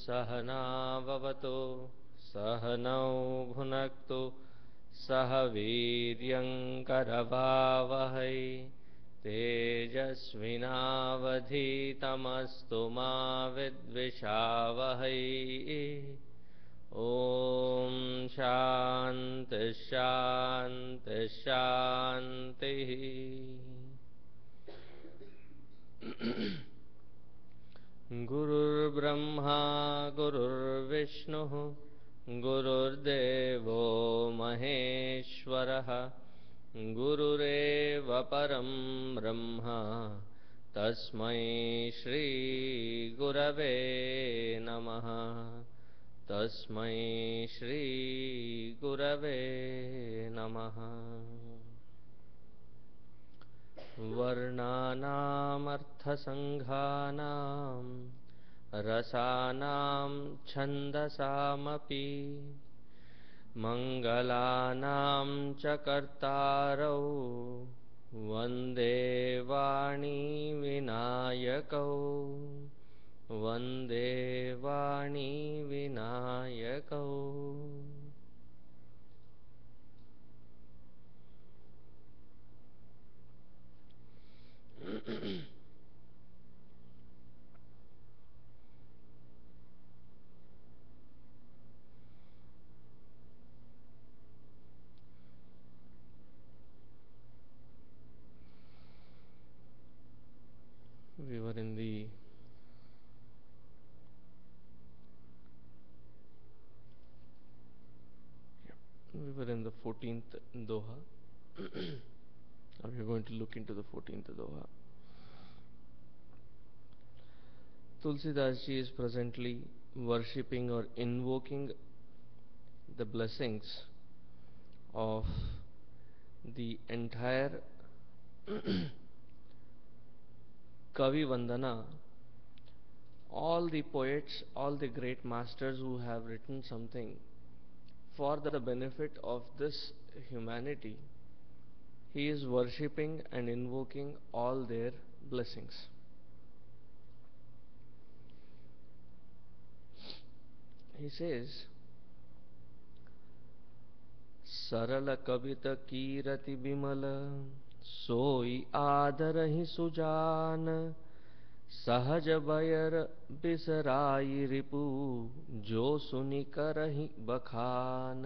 सहनाववतु सहनौ भुनक्तु सह वीर्यङ्करवावहै तेजस्विनावधीतमस्तु मा विद्विषावहै ॐ शान्ति शान्ति शान्तिः गुरुर्ब्रह्मा गुरुर्विष्णुः गुरुर्देवो महेश्वरः गुरुरेव परं ब्रह्म तस्मै श्रीगुरवे नमः तस्मै श्रीगुरवे नमः वर्णानामर्थसङ्घानां रसानां छन्दसामपि मङ्गलानां च कर्तारौ वन्दे वाणी विनायकौ वन्दे वाणी विनायकौ We were in the we were in the 14th Doha. Now we are going to look into the 14th Doha. Tulsidas ji is presently worshipping or invoking the blessings of the entire Kavi Vandana, all the poets, all the great masters who have written something for the benefit of this humanity. He is worshipping and invoking all their blessings. He says, सरल कवित कीरति बिमल सोई आदरहि सुजान सहज बयर बिसराई रिपु जो सुनि करहि बखान.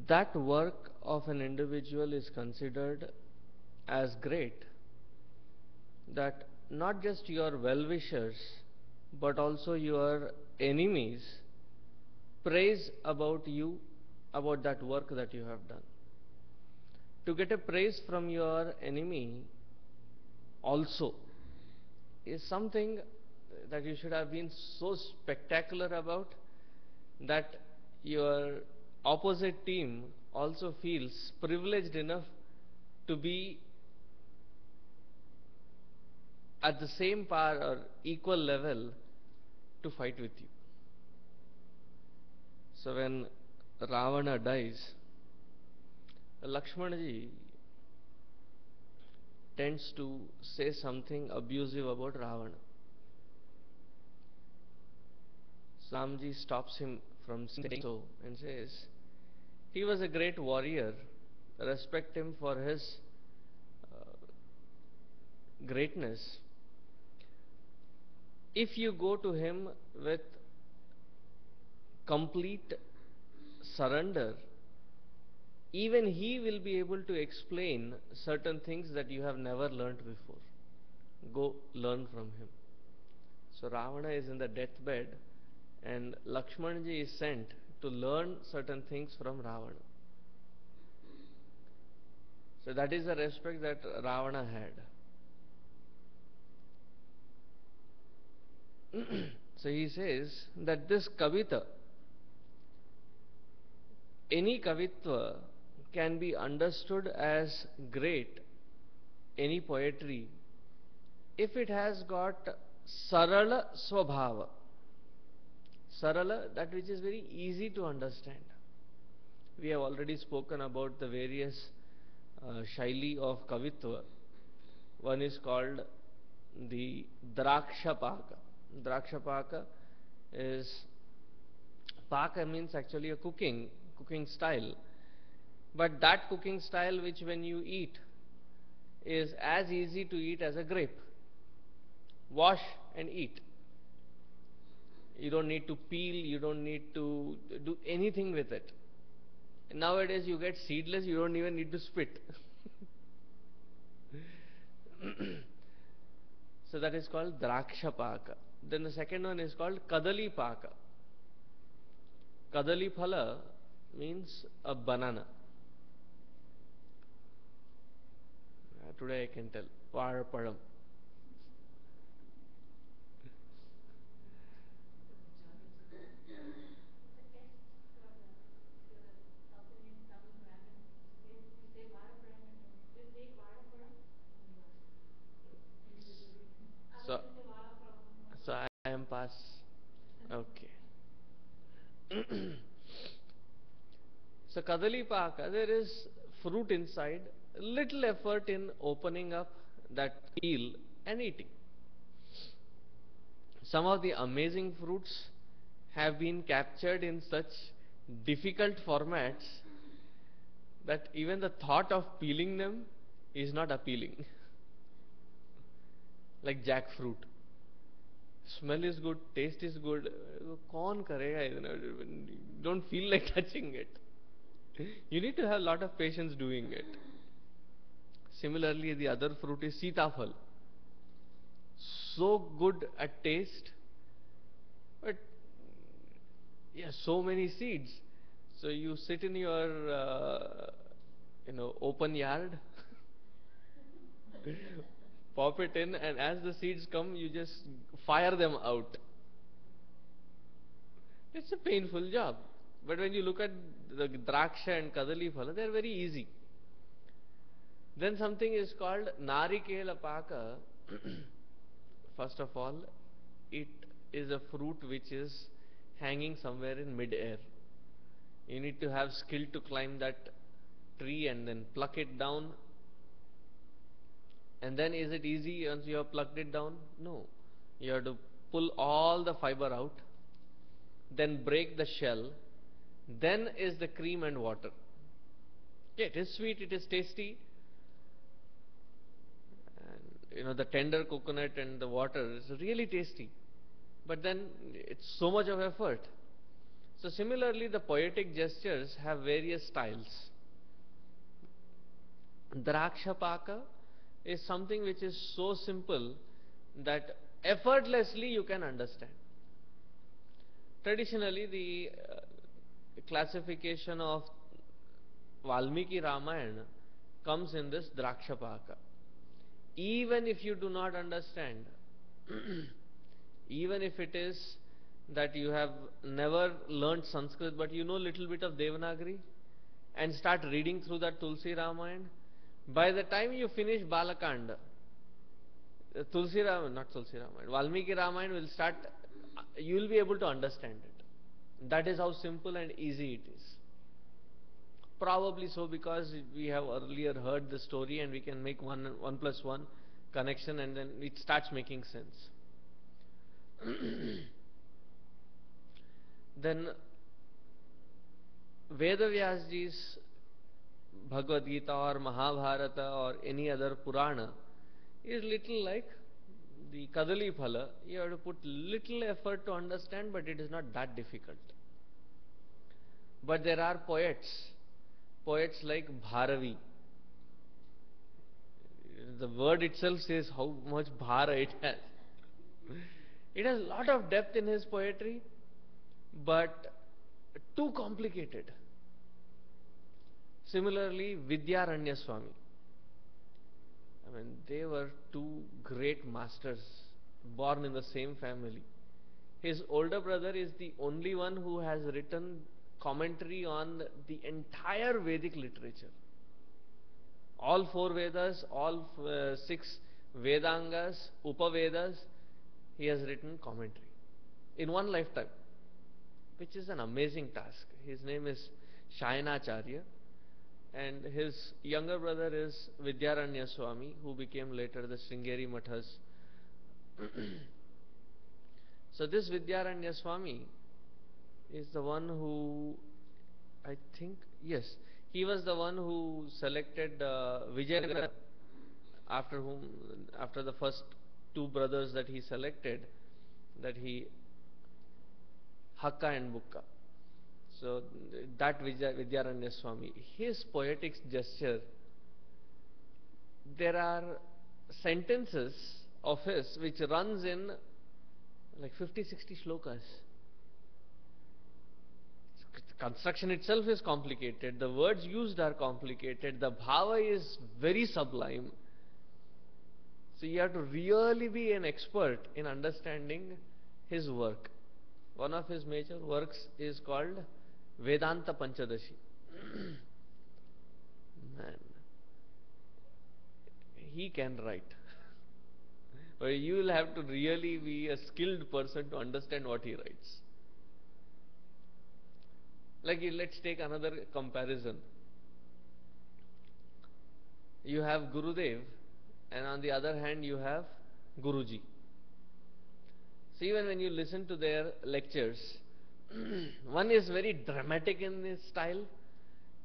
That work of an individual is considered as great, that not just your well-wishers but also your enemies praise about you, about that work that you have done. To get a praise from your enemy also is something that you should have been so spectacular about that your opposite team also feels privileged enough to be at the same par or equal level to fight with you. So when Ravana dies, Lakshmanaji tends to say something abusive about Ravana. Ramji stops him from saying so and says, he was a great warrior, respect him for his greatness. If you go to him with complete surrender, even he will be able to explain certain things that you have never learnt before. Go learn from him. So Ravana is in the deathbed and Lakshmanaji is sent to learn certain things from Ravana. So that is the respect that Ravana had. So he says that this kavita, any kavitva can be understood as great, any poetry, if it has got sarala swabhava. Sarala, that which is very easy to understand. We have already spoken about the various shaili of kavitva. One is called the Draksha Paka. Draksha Paka is, Paka means actually a cooking style. But that cooking style which when you eat is as easy to eat as a grape. Wash and eat. You don't need to peel, you don't need to do anything with it. Nowadays you get seedless, you don't even need to spit. So that is called Draksha Paka. Then the second one is called Kadali Paka. Kadali Phala means a banana. Today I can tell. Vaazhapadam. So, so I am pass. Okay. So Kadali Paka, there is fruit inside, little effort in opening up that peel and eating. Some of the amazing fruits have been captured in such difficult formats that even the thought of peeling them is not appealing. Like jackfruit. Smell is good, taste is good. Kaun karega? Don't feel like touching it. You need to have a lot of patience doing it. Similarly, the other fruit is sitafal. So good at taste, but yeah, so many seeds. So you sit in your open yard, pop it in, and as the seeds come, you just fire them out. It's a painful job. But when you look at the draksha and kadali phala, they're very easy. Then something is called narikela paka. First of all, it is a fruit which is hanging somewhere in mid-air. You need to have skill to climb that tree and then pluck it down. And then is it easy once you have plucked it down? No. You have to pull all the fiber out, then break the shell, then is the cream and water. Okay, it is sweet, it is tasty, and the tender coconut and the water is really tasty. But then it's so much of effort. So similarly, the poetic gestures have various styles. Drakshapaka is something which is so simple that effortlessly you can understand. Traditionally, the classification of Valmiki Ramayana comes in this Drakshapaka. Even if you do not understand, even if it is that you have never learnt Sanskrit but you know little bit of Devanagari and start reading through that Tulsi Ramayana, by the time you finish Balakanda, Tulsi Ramayana, not Tulsi Ramayana, Valmiki Ramayana will start, you will be able to understand it. That is how simple and easy it is. Probably so because we have earlier heard the story and we can make one plus one connection and then it starts making sense. Then Vedavyasji's Bhagavad Gita or Mahabharata or any other Purana is little like the Kadali Phala. You have to put little effort to understand, but it is not that difficult. But there are poets like Bharavi. The word itself says how much bhara it has. It has a lot of depth in his poetry, but too complicated. Similarly, Vidyaranya Swami. They were two great masters born in the same family. His older brother is the only one who has written commentary on the entire Vedic literature. All four Vedas, all six Vedangas, Upavedas, he has written commentary in one lifetime, which is an amazing task. His name is Shayanacharya, and his younger brother is Vidyaranya Swami, who became later the Sringeri Matha's So this Vidyaranya Swami is the one who, I think, yes, he was the one who selected Vijayanagar, after whom, after the first two brothers that he selected, that he, Hakka and Bukka. So that Vidyaranya Swami, his poetic gesture, there are sentences of his which runs in like 50-60 shlokas. Construction itself is complicated, the words used are complicated, the bhava is very sublime. So you have to really be an expert in understanding his work. One of his major works is called Vedanta Panchadashi. Man, he can write. But you will have to really be a skilled person to understand what he writes. Like, let's take another comparison. You have Gurudev, and on the other hand you have Guruji. So even when you listen to their lectures, one is very dramatic in his style.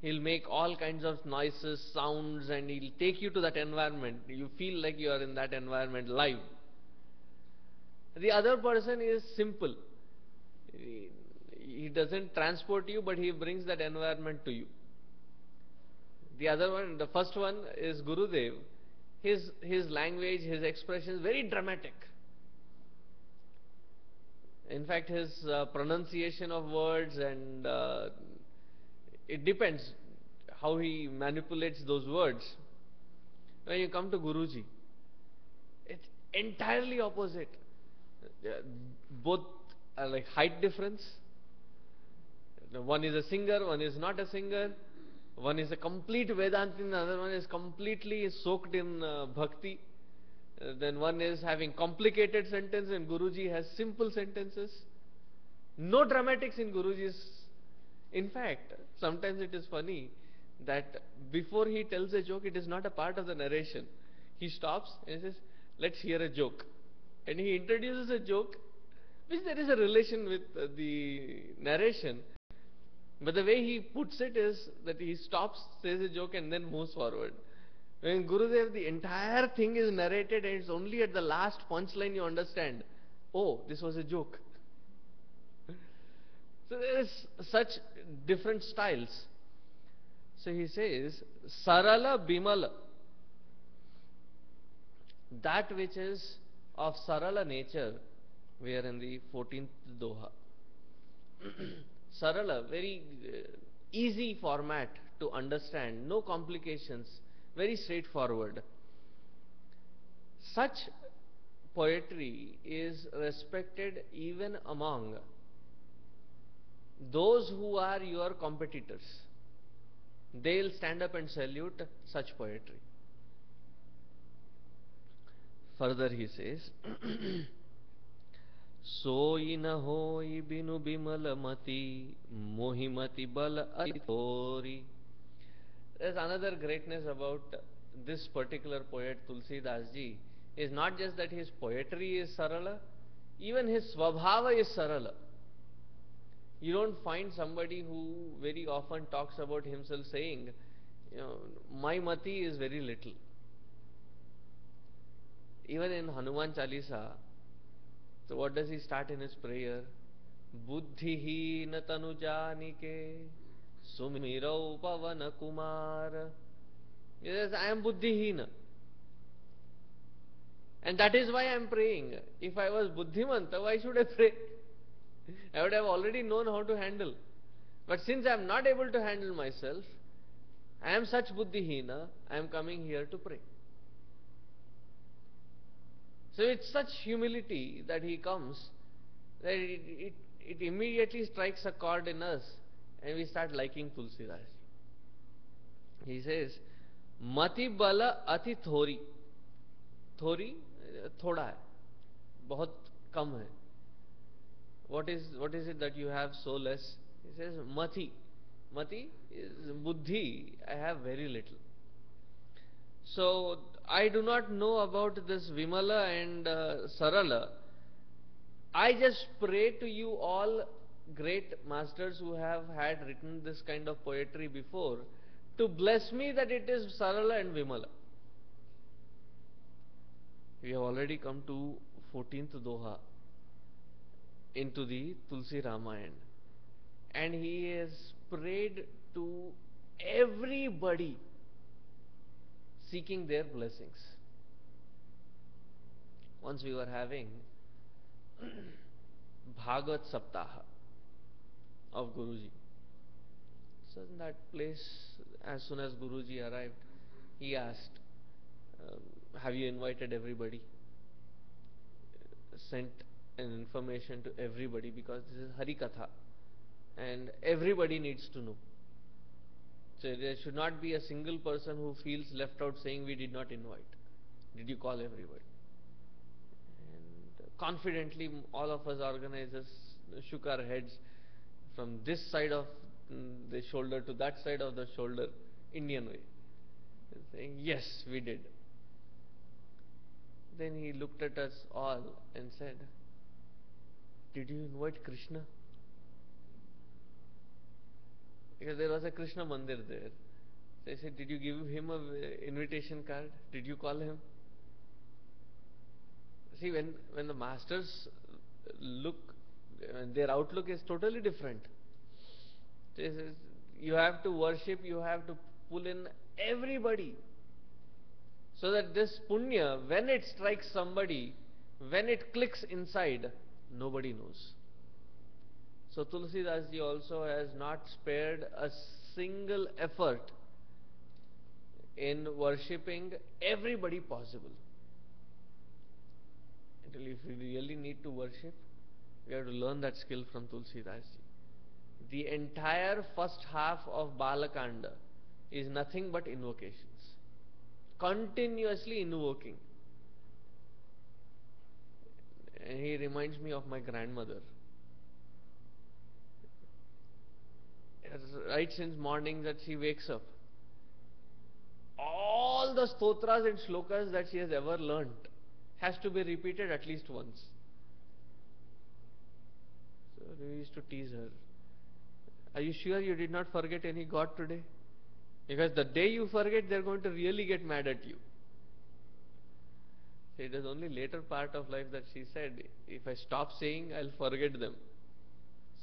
He'll make all kinds of noises, sounds, and he'll take you to that environment. You feel like you are in that environment live. The other person is simple. He doesn't transport you, but he brings that environment to you. The other one, the first one is Gurudev. His language, his expression is very dramatic. In fact, his pronunciation of words, and it depends how he manipulates those words. When you come to Guruji, it's entirely opposite. Both are like height difference. One is a singer, one is not a singer. One is a complete Vedantin, the other one is completely soaked in bhakti. Then one is having complicated sentences, and Guruji has simple sentences. No dramatics in Guruji's. In fact, sometimes it is funny that before he tells a joke, it is not a part of the narration. He stops and says, let's hear a joke. And he introduces a joke which there is a relation with the narration. But the way he puts it is that he stops, says a joke, and then moves forward. When Gurudev, the entire thing is narrated, and it's only at the last punchline you understand, oh, this was a joke. So there is such different styles. So he says, Sarala Bimala, that which is of Sarala nature, we are in the 14th Doha. Sarala, very easy format to understand, no complications, very straightforward. Such poetry is respected even among those who are your competitors. They'll stand up and salute such poetry. Further he says, सोई न होई बिनु बिमल मति मोहिमति बल अतिथोरी. There's another greatness about this particular poet Tulsidas ji, is not just that his poetry is sarala, even his swabhava is sarala. You don't find somebody who very often talks about himself saying, my mati is very little. Even in Hanuman Chalisa, so what does he start in his prayer? Buddhihina tanujanike sumirau pavana kumar. He says, I am buddhihina. And that is why I am praying. If I was buddhimanta, why should I pray? I would have already known how to handle. But since I am not able to handle myself, I am such buddhihina, I am coming here to pray. So it's such humility that he comes, that it immediately strikes a chord in us, and we start liking Tulsidas. He says, Mati bala ati thori. Thori, thoda hai. Bahut kam hai. What is it that you have so less? He says, Mati. Mati is buddhi. I have very little. So I do not know about this Vimala and Sarala. I just pray to you all great masters who have had written this kind of poetry before to bless me that it is Sarala and Vimala. We have already come to 14th Doha into the Tulsi Ramayana, and he has prayed to everybody seeking their blessings. Once we were having Bhagavad Saptaha of Guruji. So in that place, as soon as Guruji arrived, he asked, have you invited everybody? Sent an information to everybody, because this is Hari Katha and everybody needs to know. So there should not be a single person who feels left out saying we did not invite. Did you call everybody? And confidently all of us organizers shook our heads from this side of the shoulder to that side of the shoulder, Indian way, saying yes, we did. Then he looked at us all and said, did you invite Krishna? Because there was a Krishna mandir there. So I said, did you give him an invitation card? Did you call him? See, when the masters look, their outlook is totally different. You have to worship, you have to pull in everybody. So that this punya, when it strikes somebody, when it clicks inside, nobody knows. So Tulsidas ji also has not spared a single effort in worshipping everybody possible. Until if we really need to worship, we have to learn that skill from Tulsidas ji. The entire first half of Balakanda is nothing but invocations. Continuously invoking. And he reminds me of my grandmother. Right since morning that she wakes up, all the stotras and shlokas that she has ever learnt has to be repeated at least once. So we used to tease her. Are you sure you did not forget any god today? Because the day you forget, they are going to really get mad at you. So it is only later part of life that she said, if I stop saying, I'll forget them.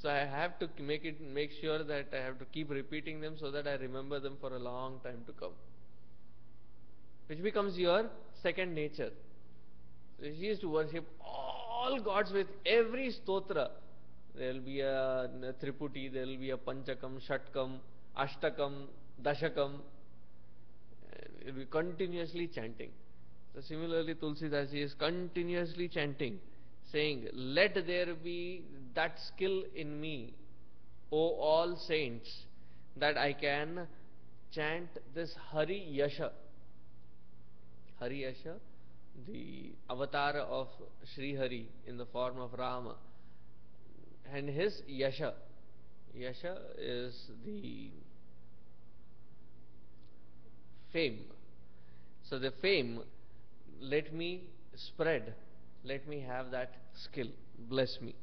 So I have to make sure that I have to keep repeating them so that I remember them for a long time to come. Which becomes your second nature. So she used to worship all gods with every stotra. There will be a Triputi, there will be a Panchakam, Shatkam, Ashtakam, Dashakam. It will be continuously chanting. So similarly, Tulsidas is continuously chanting, saying, let there be that skill in me, O all saints, that I can chant this Hari Yasha. Hari Yasha, the avatar of Sri Hari in the form of Rama, and his Yasha. Yasha is the fame. So the fame, let me spread, let me have that skill, bless me.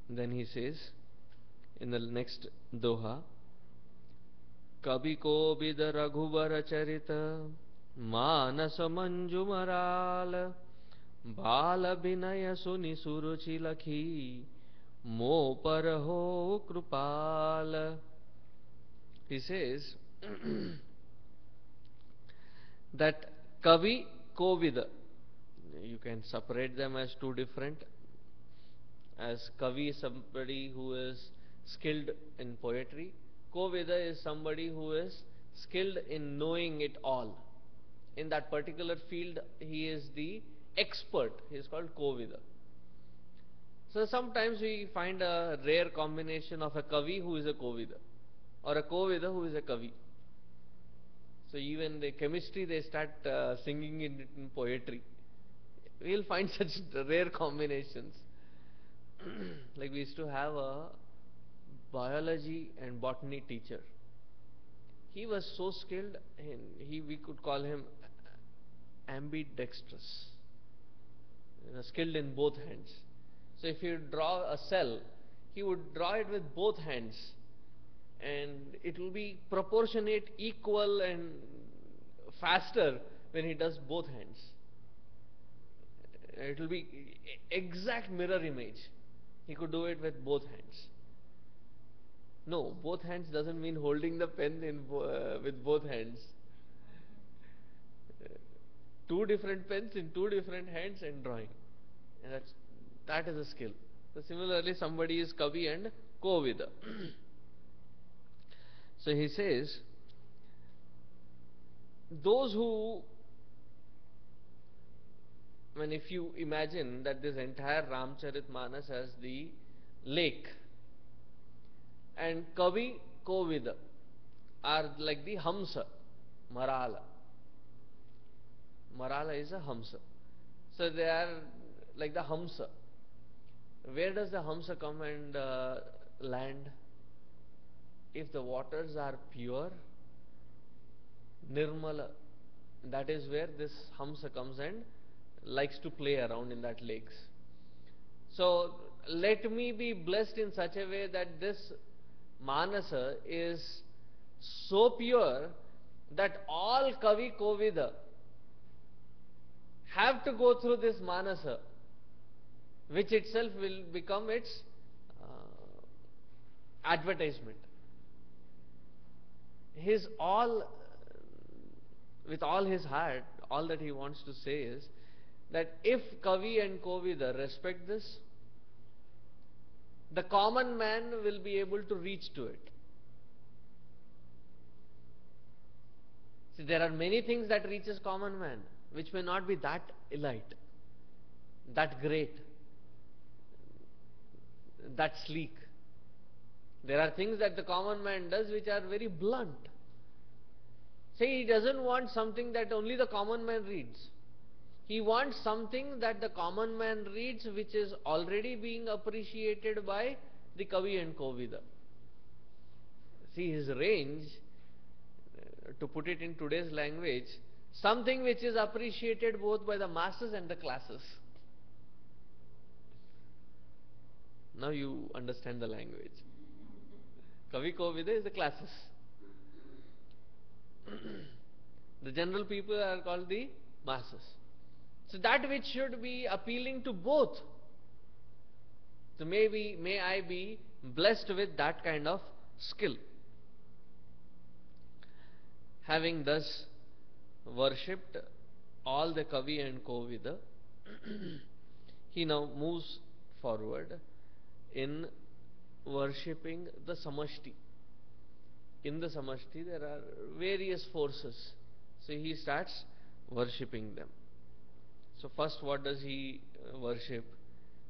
Then he says in the next doha, Kabi ko bid raghubar charita manas manjumaral bala binaya suni suruchi lakhi mo par ho krupal. He says that Kavi, Kovida, you can separate them as two different. As Kavi is somebody who is skilled in poetry, Kovida is somebody who is skilled in knowing it all. In that particular field, he is the expert. He is called Kovida. So sometimes we find a rare combination of a Kavi who is a Kovida, or a Kovida who is a Kavi. So even the chemistry, they start singing it in poetry. We will find such rare combinations. Like we used to have a biology and botany teacher. He was so skilled, and we could call him ambidextrous, skilled in both hands. So if you draw a cell, he would draw it with both hands, and it will be proportionate, equal, and faster when he does both hands. It will be exact mirror image. He could do it with both hands. No, both hands doesn't mean holding the pen with both hands. Two different pens in two different hands and drawing. And that is a skill. So similarly, somebody is Kavi and Kovida. So he says, those who, if you imagine that this entire Ramcharitmanas as the lake, and Kavi, Kovida are like the Hamsa, Marala. Marala is a Hamsa. So they are like the Hamsa. Where does the Hamsa come and land? If the waters are pure, Nirmala, that is where this Hamsa comes and likes to play around in that lakes. So let me be blessed in such a way that this Manasa is so pure that all Kavi Kovida have to go through this Manasa, which itself will become its advertisement. His all, with all his heart, all that he wants to say is that if Kavi and Kovida respect this, the common man will be able to reach to it. See, there are many things that reaches common man, which may not be that elite, that great, that sleek. There are things that the common man does which are very blunt. Say, he doesn't want something that only the common man reads. He wants something that the common man reads which is already being appreciated by the Kavi and Kovida. See, his range, to put it in today's language, something which is appreciated both by the masses and the classes. Now you understand the language. Kavi Kovida is the classes. The general people are called the masses. So that which should be appealing to both. So may I be blessed with that kind of skill. Having thus worshipped all the Kavi and Kovida, he now moves forward in worshipping the Samashti. In the Samashti there are various forces. So he starts worshipping them. So first, what does he worship?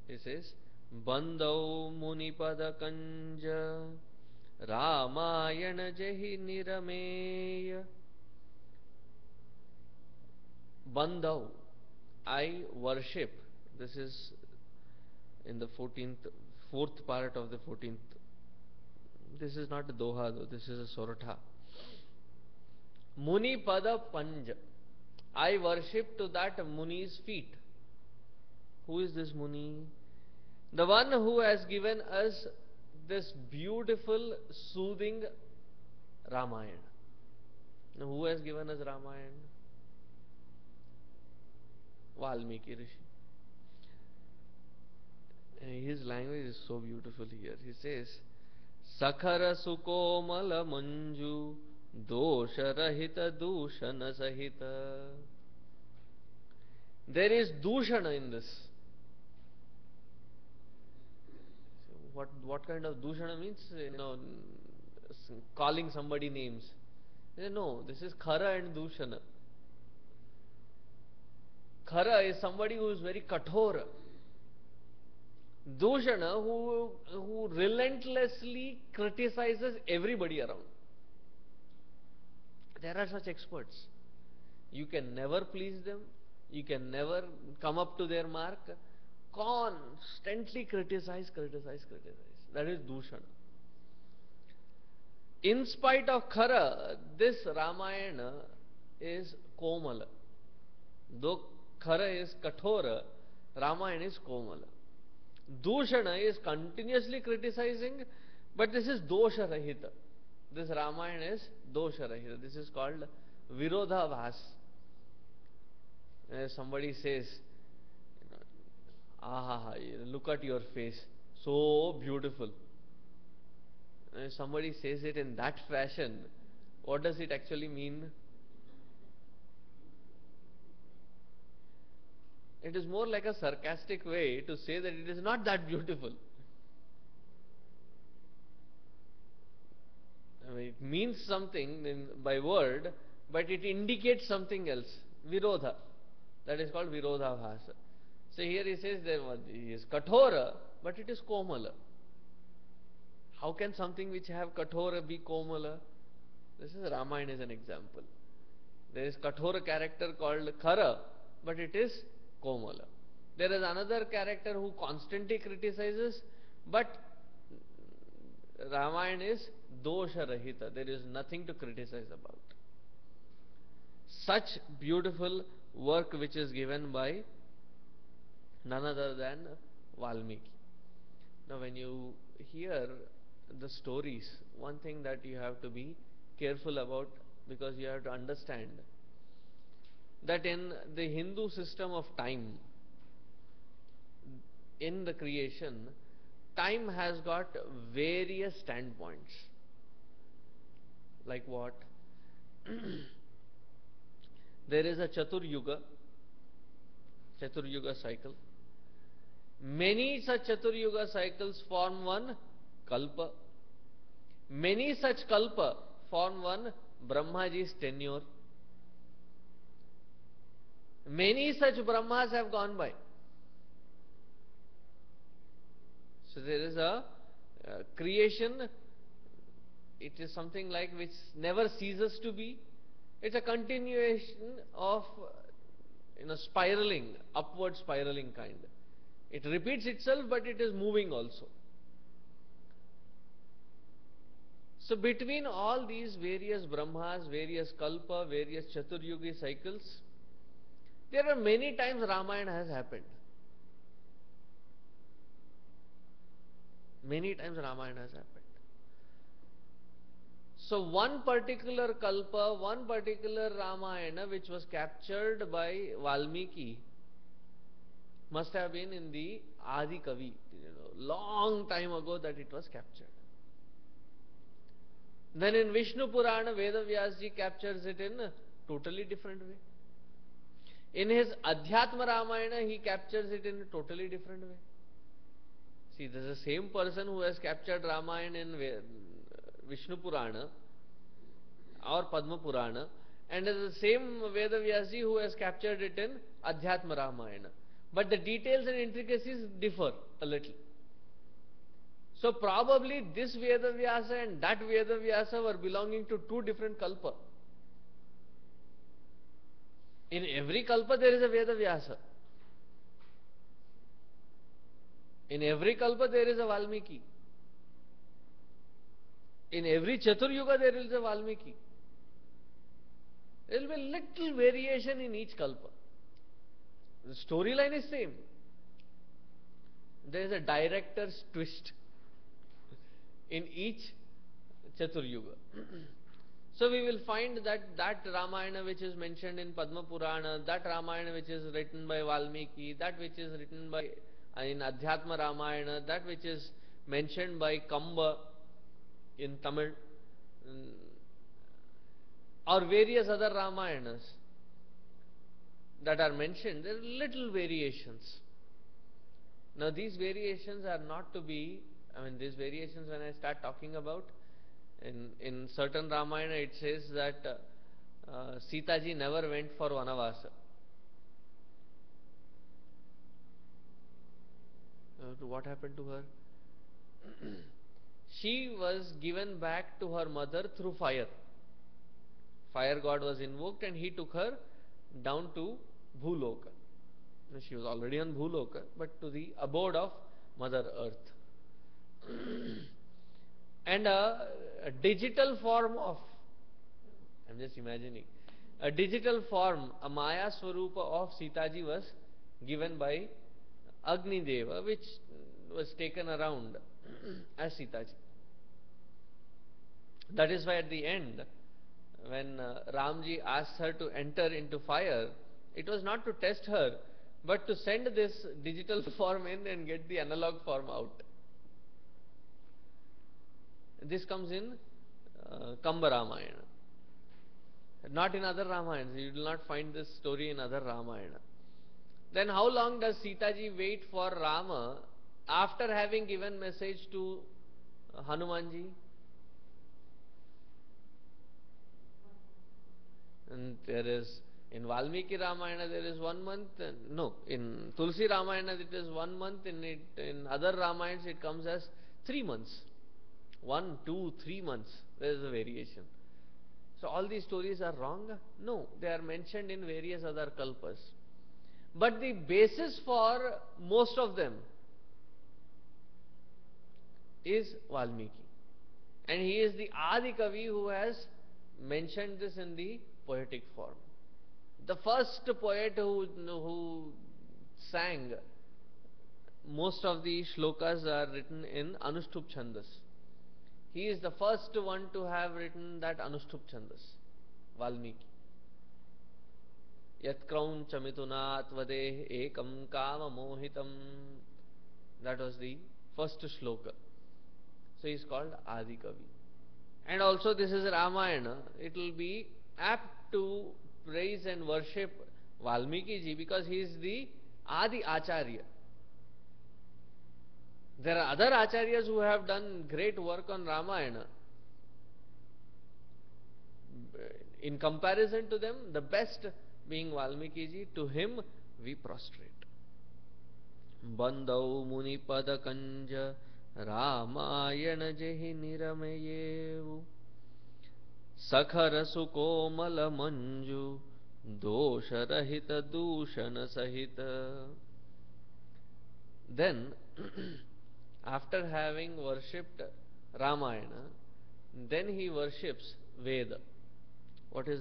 He says, Bandau Munipada Kanja Ramayana Jahi Nirameya. Bandau, I worship. This is in the 4th part of the 14th. This is not a Doha though, this is a Soratha. Muni Pada Panja. I worship to that Muni's feet. Who is this Muni? The one who has given us this beautiful, soothing Ramayana. Now, who has given us Ramayana? Valmiki Rishi. His language is so beautiful here. He says, Sakhara Sukomala Manju Dosha Rahita Dushana Sahita. There is Dushana in this. What kind of Dushana means? Calling somebody names. No, this is Khara and Dushana. Khara is somebody who is very kathora. Dushana, who relentlessly criticizes everybody around. There are such experts. You can never please them. You can never come up to their mark. Constantly criticize. That is Dushana. In spite of Khara, this Ramayana is Komala. Though Khara is Kathora, Ramayana is Komala. Dushana is continuously criticizing, but this is Dosha Rahita. This Ramayana is Dosha Rahita. This is called Virodhavas. Somebody says, you know, ah, look at your face, so beautiful. Somebody says it in that fashion, what does it actually mean? It is more like a sarcastic way to say that it is not that beautiful. I mean, it means something by word, but it indicates something else. Virodha. That is called Virodhabhasa. So here he says that he is Kathora, but it is Komala. How can something which have Kathora be Komala? This is Ramayana is an example. There is Kathora character called Khara, but it is Komala. There is another character who constantly criticizes, but Ramayana is Dosha Rahita. There is nothing to criticize about. Such beautiful work which is given by none other than Valmiki. Now, when you hear the stories, one thing that you have to be careful about, because you have to understand that in the Hindu system of time, in the creation, time has got various standpoints. Like what? There is a Chatur Yuga cycle. Many such Chatur Yuga cycles form one Kalpa. Many such Kalpa form one Brahmaji's tenure. Many such Brahmas have gone by. So there is a creation. It is something like which never ceases to be. It's a continuation of spiraling, upward spiraling kind. It repeats itself, but it is moving also. So between all these various Brahmas, various Kalpa, various Chaturyugi cycles, there are many times Ramayana has happened. Many times Ramayana has happened. So one particular Kalpa, one particular Ramayana which was captured by Valmiki must have been in the Adi Kavi, long time ago that it was captured. Then in Vishnu Purana, Veda Vyasji captures it in a totally different way. In his Adhyatma Ramayana, he captures it in a totally different way. See, this is the same person who has captured Ramayana in Vishnu Purana or Padma Purana, and it is the same Veda Vyasji who has captured it in Adhyatma Ramayana. But the details and intricacies differ a little. So probably this Veda Vyasa and that Veda Vyasa were belonging to two different Kalpa. In every Kalpa there is a Veda Vyasa. In every Kalpa there is a Valmiki. In every Chatur Yuga there is a Valmiki. There will be little variation in each Kalpa. The storyline is same. There is a director's twist in each Chatur Yuga. So we will find that Ramayana which is mentioned in Padma Purana, that Ramayana which is written by Valmiki, that which is written by in Adhyatma Ramayana, that which is mentioned by Kamba in Tamil, or various other Ramayanas that are mentioned, there are little variations. Now these variations are not to be, these variations when I start talking about, in certain Ramayana it says that Sita ji never went for Vanavasa. What happened to her? She was given back to her mother through fire. Fire god was invoked and he took her down to Bhuloka. She was already on Bhuloka, but to the abode of Mother Earth. And a digital form of, I'm just imagining, a digital form, a Maya Swarupa of Sitaji was given by Agni Deva, which was taken around as Sitaji. That is why at the end, when Ramji asked her to enter into fire, it was not to test her, but to send this digital form in and get the analog form out. This comes in Kamba Ramayana. Not in other Ramayanas. You will not find this story in other Ramayana. Then how long does Sitaji wait for Rama after having given message to Hanumanji? And there is, in Valmiki Ramayana there is 1 month, no, in Tulsi Ramayana it is 1 month, in other Ramayanas it comes as 3 months. 1, 2, 3 months, there is a variation. So all these stories are wrong? No, they are mentioned in various other kalpas. But the basis for most of them is Valmiki. And he is the Adi Kavi who has mentioned this in the poetic form. The first poet who sang, most of the shlokas are written in Anushtup Chandas. He is the first one to have written that Anushtup Chandas, Valmiki. Yat krauncha mitunat vadeh ekam kama mohitam. That was the first shloka. So he is called Adi Kavi. And also this is Ramayana. It will be apt to praise and worship Valmiki ji because he is the Adi Acharya. There are other Acharyas who have done great work on Ramayana. In comparison to them, the best being Valmiki ji, to him we prostrate. Bandau muni pada kanja Ramayana jehi niramayevu Sakhara sukomala manju Dosha rahita dushana sahita. Then, after having worshipped Ramayana, then he worships Veda. What is,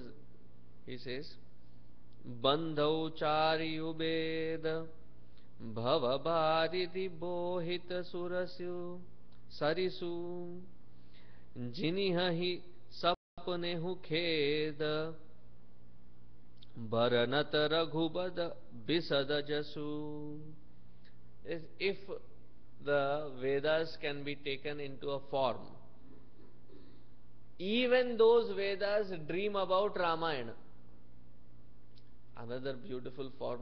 he says, Bandhau charyu Veda Bhava bhariti bohita surasyu Sarisu Jinihahi sapnehu kheda Bharanata raghubada bisada jasu. If the Vedas can be taken into a form, even those Vedas dream about Ramayana. Another beautiful form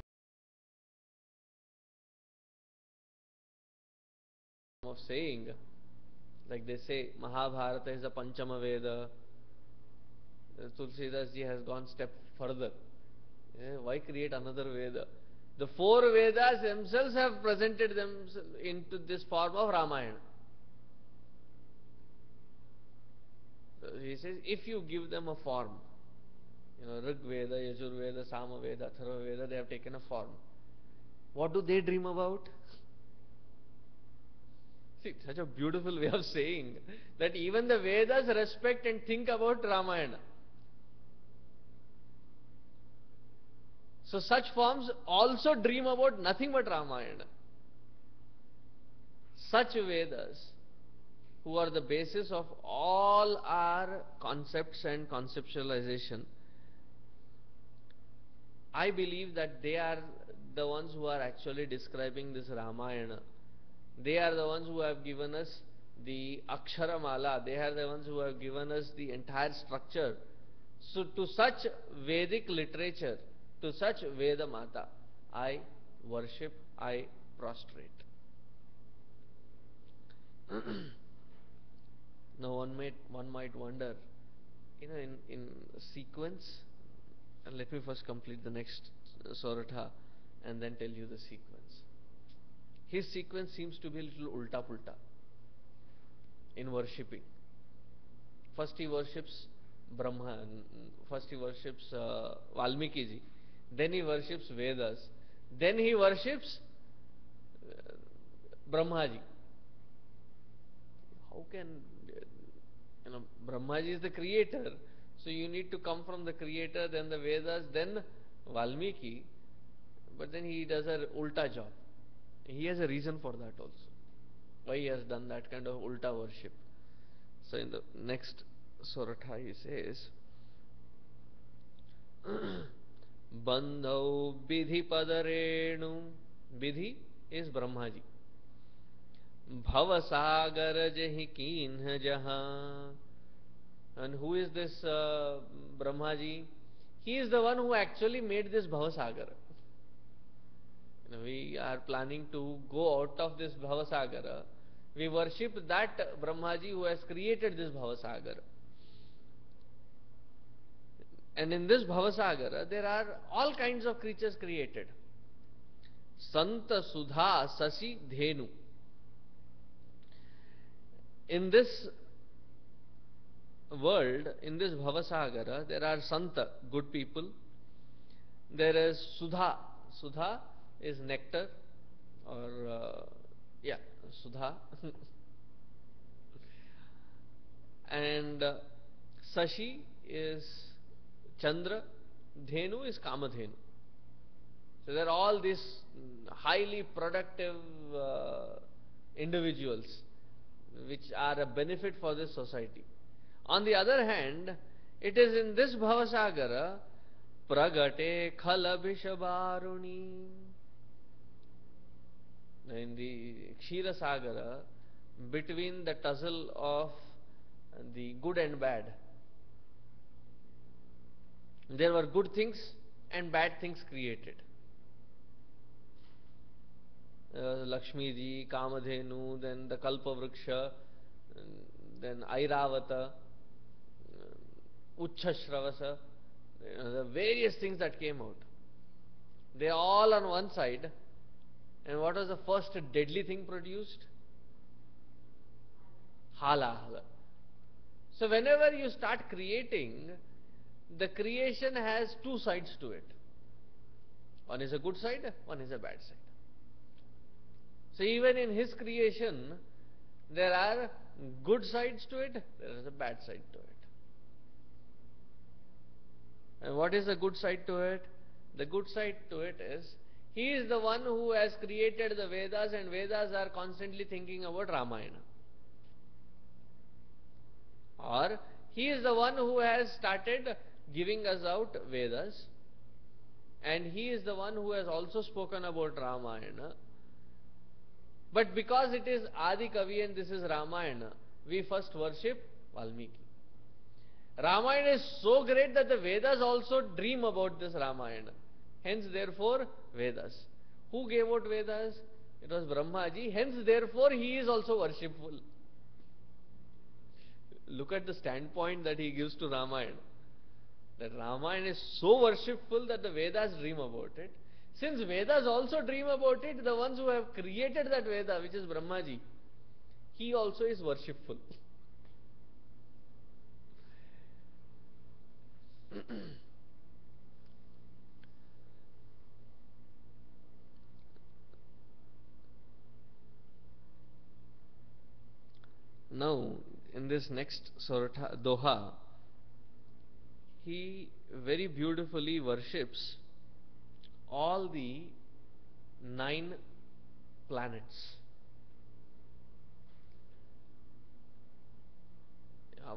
of saying, like they say, Mahabharata is a Panchama Veda. Tulsidas ji has gone step further. Why create another Veda? The 4 Vedas themselves have presented themselves into this form of Ramayana. He says, if you give them a form, Rig Veda, Yajur Veda, Sama Veda, Atharva Veda, they have taken a form. What do they dream about? See, such a beautiful way of saying that even the Vedas respect and think about Ramayana. So such forms also dream about nothing but Ramayana. Such Vedas, who are the basis of all our concepts and conceptualization, I believe that they are the ones who are actually describing this Ramayana. They are the ones who have given us the Aksharamala. They are the ones who have given us the entire structure. So to such Vedic literature, to such Veda Mata, I worship, I prostrate. Now one might wonder, in sequence, and let me first complete the next Soratha and then tell you the sequence. His sequence seems to be a little ulta pulta in worshipping. First he worships Brahma, first he worships Valmiki ji, then he worships Vedas, then he worships Brahma ji. How can Brahmaji is the creator, so you need to come from the creator, then the Vedas, then Valmiki. But then he does a ulta job. He has a reason for that also. Why he has done that kind of ulta worship. So in the next Sorata he says, Bandhau Vidhi Padarenu. Vidhi is Brahmaji. Bhavasagar Jahi Keenha Jaha. And who is this Brahmaji? He is the one who actually made this Bhavasagara. We are planning to go out of this Bhavasagara. We worship that Brahmaji who has created this Bhavasagara. And in this Bhavasagara, there are all kinds of creatures created. Santa, Sudha, Sasi, Dhenu. In this world, in this Bhavasagara, there are Santa, good people. There is Sudha. Sudha is nectar, or Sudha. And Sashi is Chandra. Dhenu is Kamadhenu. So there are all these highly productive individuals which are a benefit for this society. On the other hand, it is in this Bhavasagara, Pragate Khalabhishabaruni. In the Kshira Sagara, between the tussle of the good and bad, there were good things and bad things created. Lakshmi ji, Kamadhenu, then the Kalpavruksha, then Airavata, Uchchashravasa, the various things that came out. They are all on one side. And what was the first deadly thing produced? Halahala. So whenever you start creating, the creation has two sides to it. One is a good side, one is a bad side. So even in his creation, there are good sides to it, there is a bad side to it. And what is the good side to it? The good side to it is, he is the one who has created the Vedas, and Vedas are constantly thinking about Ramayana. Or, he is the one who has started giving us out Vedas, and he is the one who has also spoken about Ramayana. But because it is Adi Kavi and this is Ramayana, we first worship Valmiki. Ramayana is so great that the Vedas also dream about this Ramayana. Hence, therefore, Vedas. Who gave out Vedas? It was Brahmaji. Hence, therefore, he is also worshipful. Look at the standpoint that he gives to Ramayana. That Ramayana is so worshipful that the Vedas dream about it. Since Vedas also dream about it, the ones who have created that Veda, which is Brahmaji, he also is worshipful. Now, in this next Doha, he very beautifully worships all the 9 planets.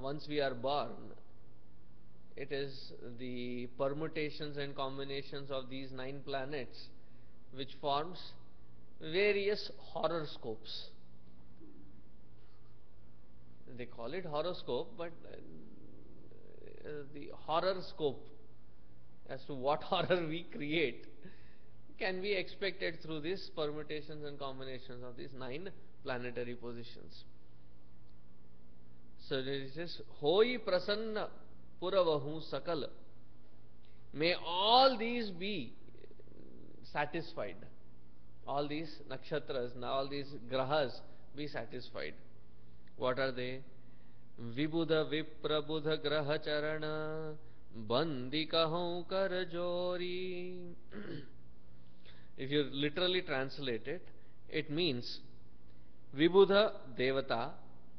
Once we are born, it is the permutations and combinations of these 9 planets which forms various horoscopes. They call it horoscope, but the horoscope as to what horror we create can be expected through these permutations and combinations of these 9 planetary positions. So it says, Hoi prasanna puravahu sakal. May all these be satisfied. All these nakshatras, all these grahas be satisfied. What are they? Vibudha viprabudha graha charana bandikahau karjori. If you literally translate it, it means Vibudha Devata,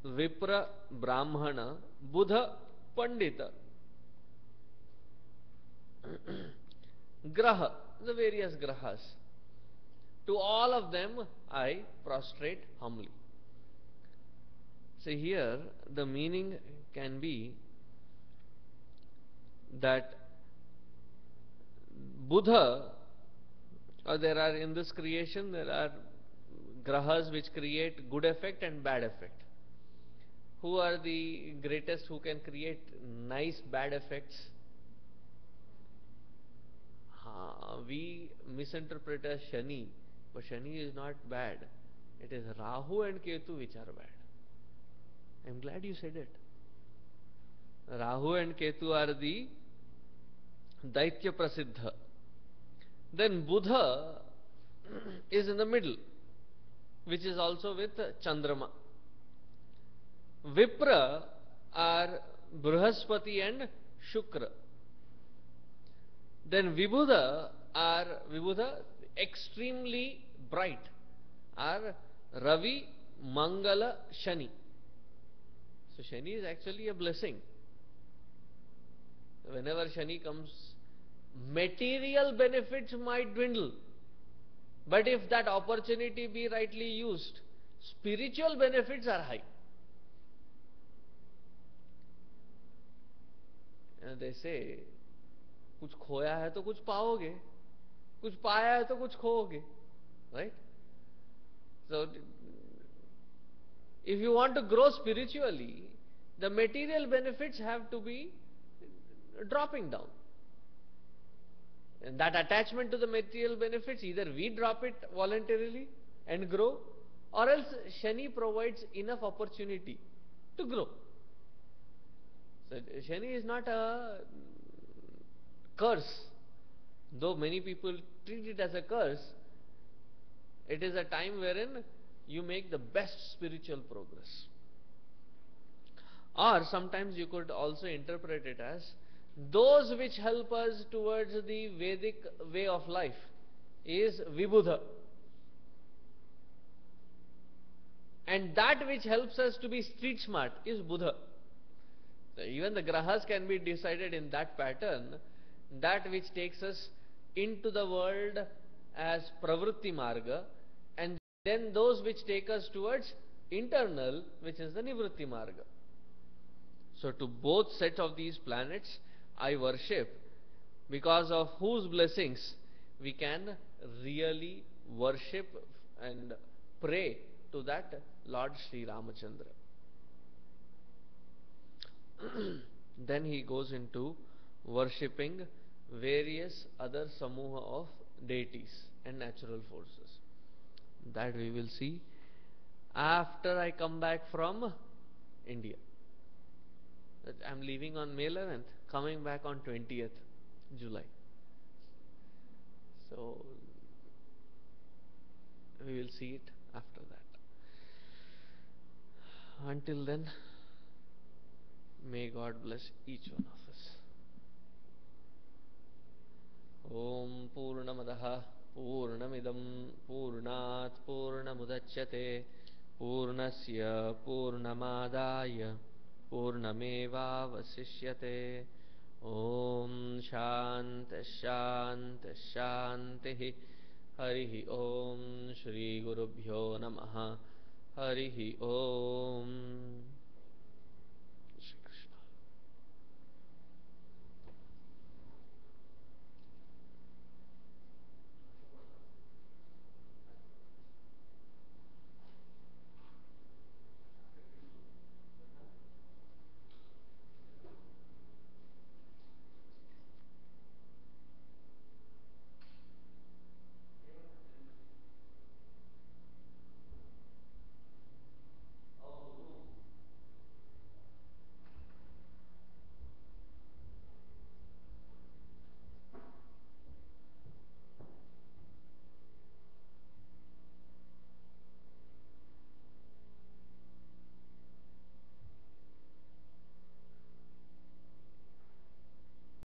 Vipra, Brahmana, Buddha, Pandita, Graha, the various Grahas. To all of them I prostrate humbly. So here the meaning can be that Buddha, or there are in this creation, there are grahas which create good effect and bad effect. Who are the greatest who can create nice bad effects? We misinterpret as Shani, but Shani is not bad. It is Rahu and Ketu which are bad. I am glad you said it. Rahu and Ketu are the Daitya Prasiddha. Then Buddha is in the middle, which is also with Chandrama. Vipra are Brihaspati and Shukra. Then Vibhuda, extremely bright, are Ravi, Mangala, Shani. So Shani is actually a blessing. Whenever Shani comes, material benefits might dwindle. But if that opportunity be rightly used, spiritual benefits are high. And they say, कुछ खोया है तो कुछ पाओगे, कुछ पाया है तो कुछ खोओगे, right? So, if you want to grow spiritually, the material benefits have to be dropping down. And that attachment to the material benefits, either we drop it voluntarily and grow, or else Shani provides enough opportunity to grow. So Shani is not a curse. Though many people treat it as a curse, it is a time wherein you make the best spiritual progress. Or sometimes you could also interpret it as those which help us towards the Vedic way of life is Vibhuda. And that which helps us to be street smart is Buddha. So even the grahas can be decided in that pattern, that which takes us into the world as pravritti marga, and then those which take us towards internal, which is the nivritti marga. So to both sets of these planets I worship, because of whose blessings we can really worship and pray to that Lord Sri Ramachandra. Then he goes into worshipping various other samuha of deities and natural forces. That we will see after I come back from India. I am leaving on May 11th, coming back on 20th July. So we will see it after that. Until then, may God bless each one of us. Om Purnamadaha Purnamidam Purnat Purnamudachyate Purnasya Purnamadaya Purnameva Vasishyate. Om Shant Shant Shanti. Harihi Om Shri Gurubhyo Namaha. Harihi Om.